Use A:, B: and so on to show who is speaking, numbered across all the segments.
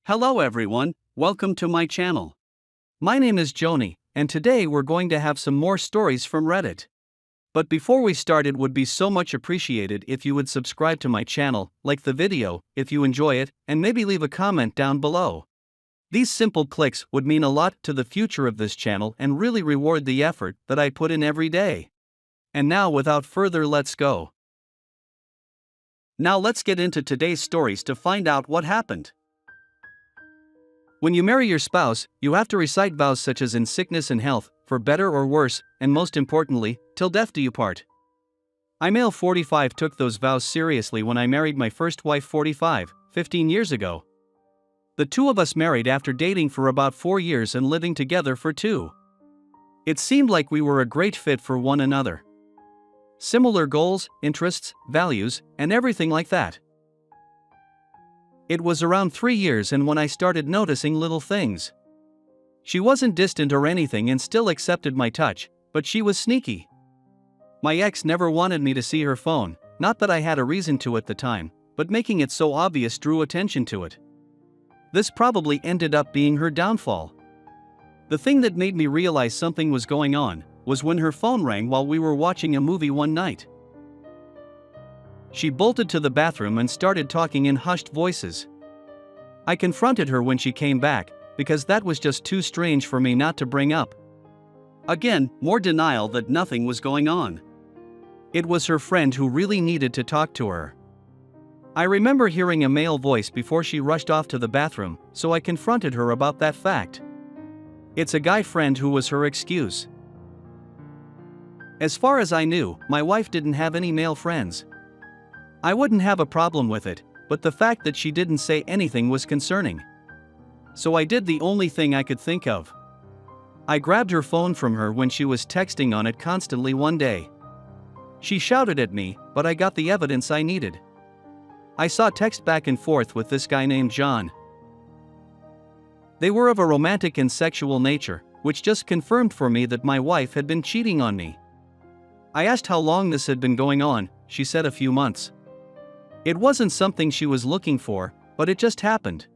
A: Hello everyone, welcome to my channel. My name is Xony, and today we're going to have some more stories from Reddit. But before we start, it would be so much appreciated if you would subscribe to my channel, like the video if you enjoy it, and maybe leave a comment down below. These simple clicks would mean a lot to the future of this channel and really reward the effort that I put in every day. And now without further, let's go. Now let's get into today's stories to find out what happened. When you marry your spouse, you have to recite vows such as in sickness and health, for better or worse, and most importantly, till death do you part. I, male 45, took those vows seriously when I married my first wife 15 years ago. The two of us married after dating for about 4 years and living together for 2. It seemed like we were a great fit for one another. Similar goals, interests, values, and everything like that. It was around 3 years and when I started noticing little things. She wasn't distant or anything and still accepted my touch, but she was sneaky. My ex never wanted me to see her phone, not that I had a reason to at the time, but making it so obvious drew attention to it. This probably ended up being her downfall. The thing that made me realize something was going on was when her phone rang while we were watching a movie one night. She bolted to the bathroom and started talking in hushed voices. I confronted her when she came back, because that was just too strange for me not to bring up. Again, more denial that nothing was going on. It was her friend who really needed to talk to her. I remember hearing a male voice before she rushed off to the bathroom, so I confronted her about that fact. It's a guy friend who was her excuse. As far as I knew, my wife didn't have any male friends. I wouldn't have a problem with it, but the fact that she didn't say anything was concerning. So I did the only thing I could think of. I grabbed her phone from her when she was texting on it constantly one day. She shouted at me, but I got the evidence I needed. I saw text back and forth with this guy named John. They were of a romantic and sexual nature, which just confirmed for me that my wife had been cheating on me. I asked how long this had been going on. She said a few months. It wasn't something she was looking for, but it just happened.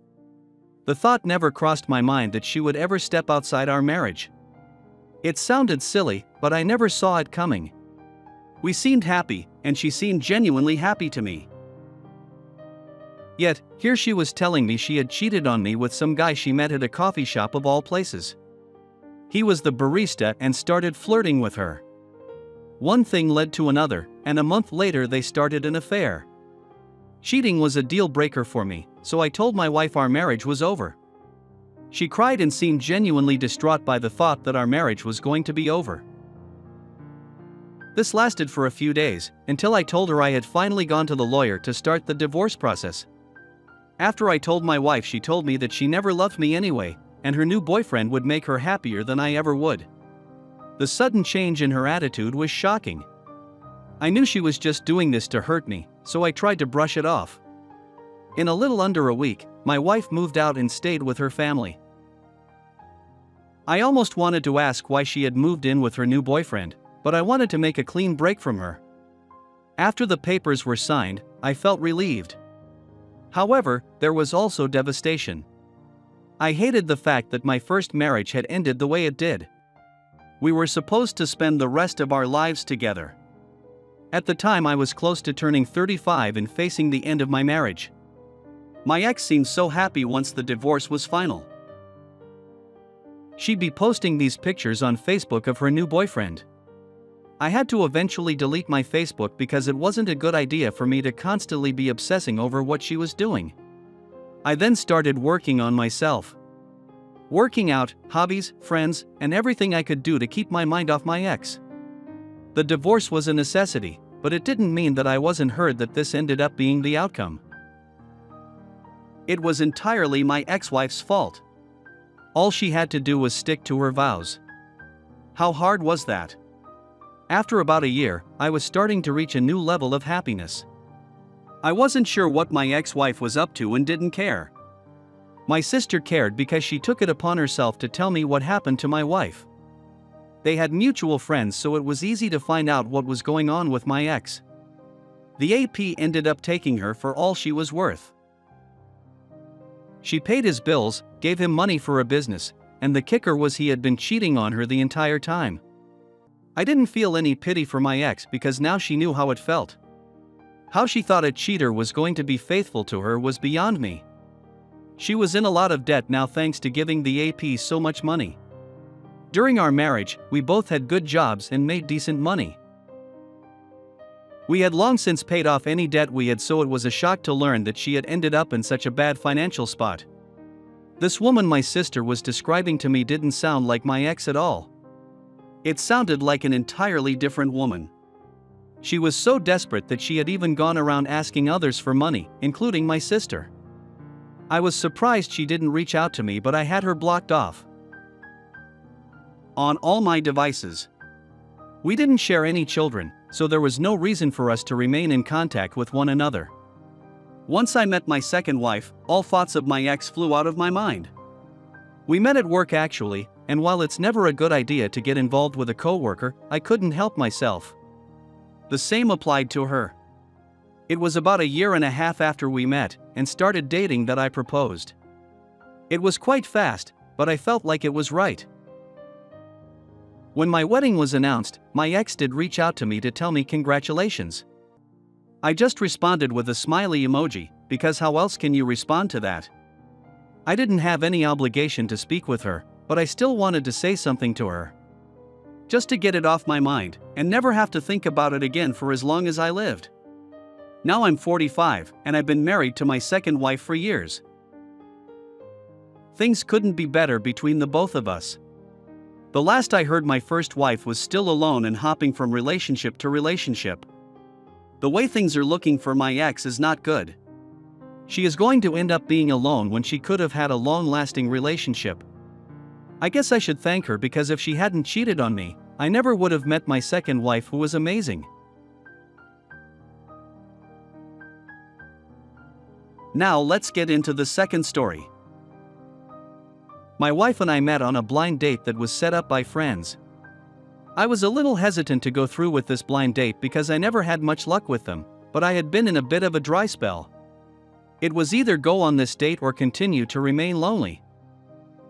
A: The thought never crossed my mind that she would ever step outside our marriage. It sounded silly, but I never saw it coming. We seemed happy, and she seemed genuinely happy to me. Yet, here she was telling me she had cheated on me with some guy she met at a coffee shop of all places. He was the barista and started flirting with her. One thing led to another, and a month later they started an affair. Cheating was a deal breaker for me, so I told my wife our marriage was over. She cried and seemed genuinely distraught by the thought that our marriage was going to be over. This lasted for a few days, until I told her I had finally gone to the lawyer to start the divorce process. After I told my wife, she told me that she never loved me anyway, and her new boyfriend would make her happier than I ever would. The sudden change in her attitude was shocking. I knew she was just doing this to hurt me, so I tried to brush it off. In a little under a week, my wife moved out and stayed with her family. I almost wanted to ask why she had moved in with her new boyfriend, but I wanted to make a clean break from her. After the papers were signed, I felt relieved. However, there was also devastation. I hated the fact that my first marriage had ended the way it did. We were supposed to spend the rest of our lives together. At the time, I was close to turning 35 and facing the end of my marriage. My ex seemed so happy once the divorce was final. She'd be posting these pictures on Facebook of her new boyfriend. I had to eventually delete my Facebook because it wasn't a good idea for me to constantly be obsessing over what she was doing. I then started working on myself. Working out, hobbies, friends, and everything I could do to keep my mind off my ex. The divorce was a necessity, but it didn't mean that I wasn't hurt that this ended up being the outcome. It was entirely my ex-wife's fault. All she had to do was stick to her vows. How hard was that? After about a year, I was starting to reach a new level of happiness. I wasn't sure what my ex-wife was up to and didn't care. My sister cared because she took it upon herself to tell me what happened to my wife. They had mutual friends, so it was easy to find out what was going on with my ex. The AP ended up taking her for all she was worth. She paid his bills, gave him money for a business, and the kicker was he had been cheating on her the entire time. I didn't feel any pity for my ex because now she knew how it felt. How she thought a cheater was going to be faithful to her was beyond me. She was in a lot of debt now thanks to giving the AP so much money. During our marriage, we both had good jobs and made decent money. We had long since paid off any debt we had, so it was a shock to learn that she had ended up in such a bad financial spot. This woman my sister was describing to me didn't sound like my ex at all. It sounded like an entirely different woman. She was so desperate that she had even gone around asking others for money, including my sister. I was surprised she didn't reach out to me, but I had her blocked off on all my devices. We didn't share any children, so there was no reason for us to remain in contact with one another. Once I met my second wife, all thoughts of my ex flew out of my mind. We met at work actually, and while it's never a good idea to get involved with a coworker, I couldn't help myself. The same applied to her. It was about a year and a half after we met and started dating that I proposed. It was quite fast, but I felt like it was right. When my wedding was announced, my ex did reach out to me to tell me congratulations. I just responded with a smiley emoji, because how else can you respond to that? I didn't have any obligation to speak with her, but I still wanted to say something to her. Just to get it off my mind, and never have to think about it again for as long as I lived. Now I'm 45, and I've been married to my second wife for years. Things couldn't be better between the both of us. The last I heard, my first wife was still alone and hopping from relationship to relationship. The way things are looking for my ex is not good. She is going to end up being alone when she could have had a long-lasting relationship. I guess I should thank her, because if she hadn't cheated on me, I never would have met my second wife, who was amazing. Now let's get into the second story. My wife and I met on a blind date that was set up by friends. I was a little hesitant to go through with this blind date because I never had much luck with them, but I had been in a bit of a dry spell. It was either go on this date or continue to remain lonely.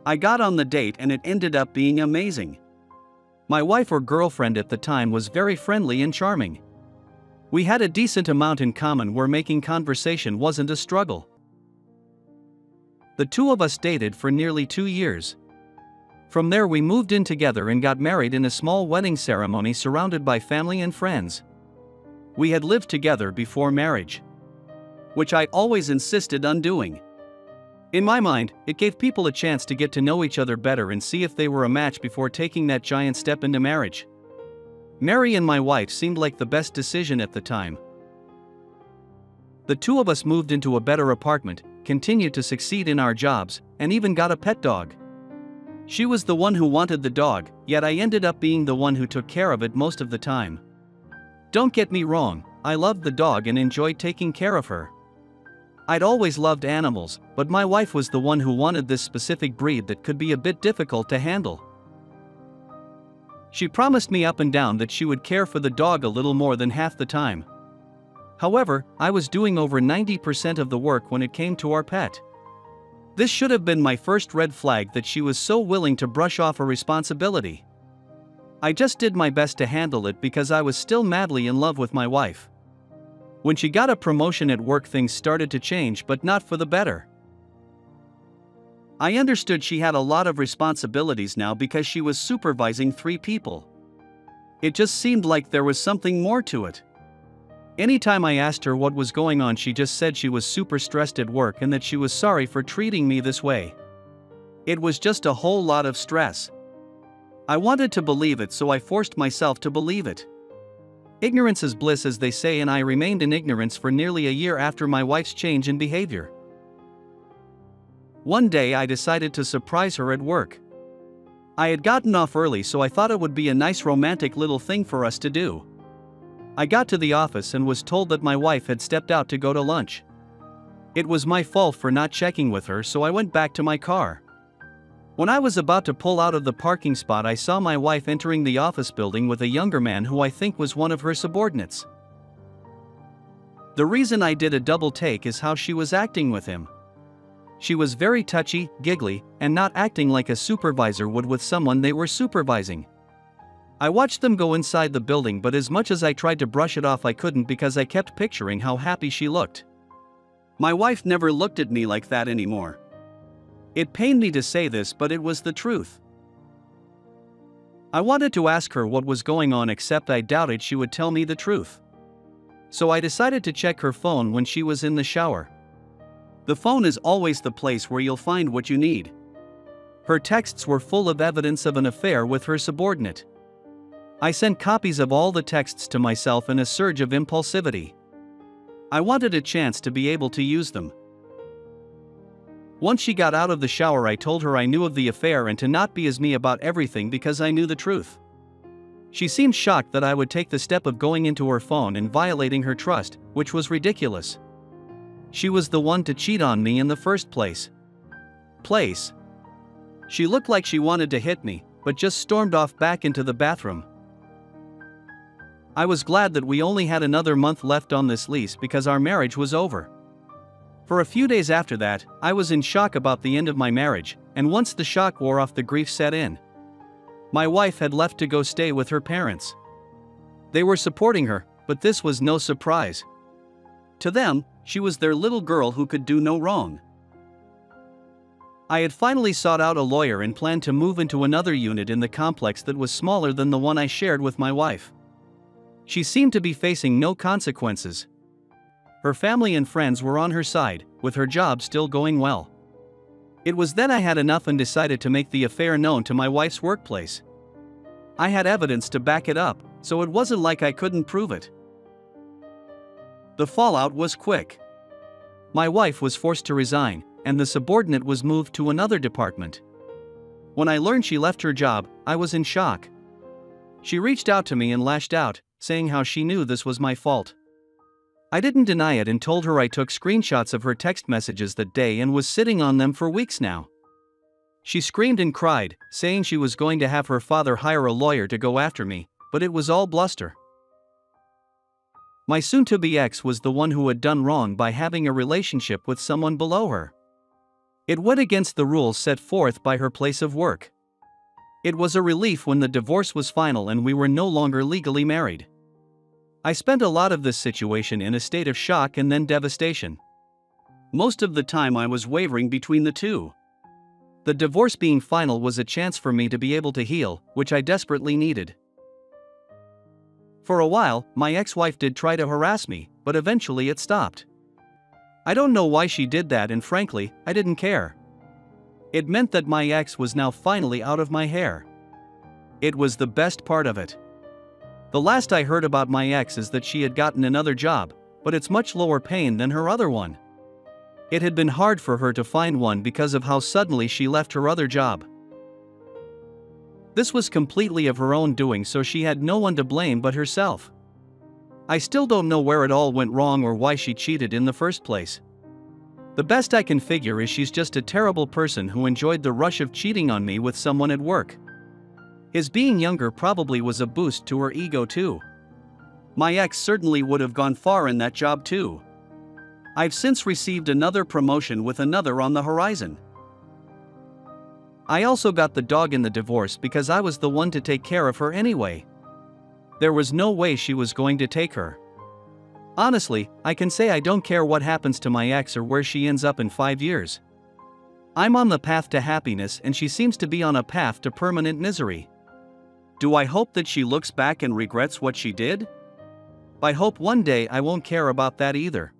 A: I got on the date and it ended up being amazing. My wife, or girlfriend at the time, was very friendly and charming. We had a decent amount in common where making conversation wasn't a struggle. The two of us dated for nearly 2 years. From there we moved in together and got married in a small wedding ceremony surrounded by family and friends. We had lived together before marriage, which I always insisted on doing. In my mind, it gave people a chance to get to know each other better and see if they were a match before taking that giant step into marriage. Mary and my wife seemed like the best decision at the time. The two of us moved into a better apartment, continued to succeed in our jobs, and even got a pet dog. She was the one who wanted the dog, yet I ended up being the one who took care of it most of the time. Don't get me wrong, I loved the dog and enjoyed taking care of her. I'd always loved animals, but my wife was the one who wanted this specific breed that could be a bit difficult to handle. She promised me up and down that she would care for the dog a little more than half the time. However, I was doing over 90% of the work when it came to our pet. This should have been my first red flag that she was so willing to brush off a responsibility. I just did my best to handle it because I was still madly in love with my wife. When she got a promotion at work, things started to change, but not for the better. I understood she had a lot of responsibilities now because she was supervising 3 people. It just seemed like there was something more to it. Anytime I asked her what was going on, she just said she was super stressed at work and that she was sorry for treating me this way. It was just a whole lot of stress. I wanted to believe it, so I forced myself to believe it. Ignorance is bliss, as they say, and I remained in ignorance for nearly a year after my wife's change in behavior. One day I decided to surprise her at work. I had gotten off early, so I thought it would be a nice romantic little thing for us to do. I got to the office and was told that my wife had stepped out to go to lunch. It was my fault for not checking with her, so I went back to my car. When I was about to pull out of the parking spot, I saw my wife entering the office building with a younger man who I think was one of her subordinates. The reason I did a double take is how she was acting with him. She was very touchy, giggly, and not acting like a supervisor would with someone they were supervising. I watched them go inside the building, but as much as I tried to brush it off, I couldn't because I kept picturing how happy she looked. My wife never looked at me like that anymore. It pained me to say this, but it was the truth. I wanted to ask her what was going on, except I doubted she would tell me the truth. So I decided to check her phone when she was in the shower. The phone is always the place where you'll find what you need. Her texts were full of evidence of an affair with her subordinate. I sent copies of all the texts to myself in a surge of impulsivity. I wanted a chance to be able to use them. Once she got out of the shower, I told her I knew of the affair and to not be as me about everything because I knew the truth. She seemed shocked that I would take the step of going into her phone and violating her trust, which was ridiculous. She was the one to cheat on me in the first place. She looked like she wanted to hit me, but just stormed off back into the bathroom. I was glad that we only had another month left on this lease because our marriage was over. For a few days after that, I was in shock about the end of my marriage, and once the shock wore off, the grief set in. My wife had left to go stay with her parents. They were supporting her, but this was no surprise. To them, she was their little girl who could do no wrong. I had finally sought out a lawyer and planned to move into another unit in the complex that was smaller than the one I shared with my wife. She seemed to be facing no consequences. Her family and friends were on her side, with her job still going well. It was then I had enough and decided to make the affair known to my wife's workplace. I had evidence to back it up, so it wasn't like I couldn't prove it. The fallout was quick. My wife was forced to resign, and the subordinate was moved to another department. When I learned she left her job, I was in shock. She reached out to me and lashed out, saying how she knew this was my fault. I didn't deny it and told her I took screenshots of her text messages that day and was sitting on them for weeks now. She screamed and cried, saying she was going to have her father hire a lawyer to go after me, but it was all bluster. My soon-to-be ex was the one who had done wrong by having a relationship with someone below her. It went against the rules set forth by her place of work. It was a relief when the divorce was final and we were no longer legally married. I spent a lot of this situation in a state of shock and then devastation. Most of the time I was wavering between the two. The divorce being final was a chance for me to be able to heal, which I desperately needed. For a while, my ex-wife did try to harass me, but eventually it stopped. I don't know why she did that, and frankly, I didn't care. It meant that my ex was now finally out of my hair. It was the best part of it. The last I heard about my ex is that she had gotten another job, but it's much lower paying than her other one. It had been hard for her to find one because of how suddenly she left her other job. This was completely of her own doing, so she had no one to blame but herself. I still don't know where it all went wrong or why she cheated in the first place. The best I can figure is she's just a terrible person who enjoyed the rush of cheating on me with someone at work. His being younger probably was a boost to her ego too. My ex certainly would have gone far in that job too. I've since received another promotion with another on the horizon. I also got the dog in the divorce because I was the one to take care of her anyway. There was no way she was going to take her. Honestly, I can say I don't care what happens to my ex or where she ends up in 5 years. I'm on the path to happiness and she seems to be on a path to permanent misery. Do I hope that she looks back and regrets what she did? I hope one day I won't care about that either.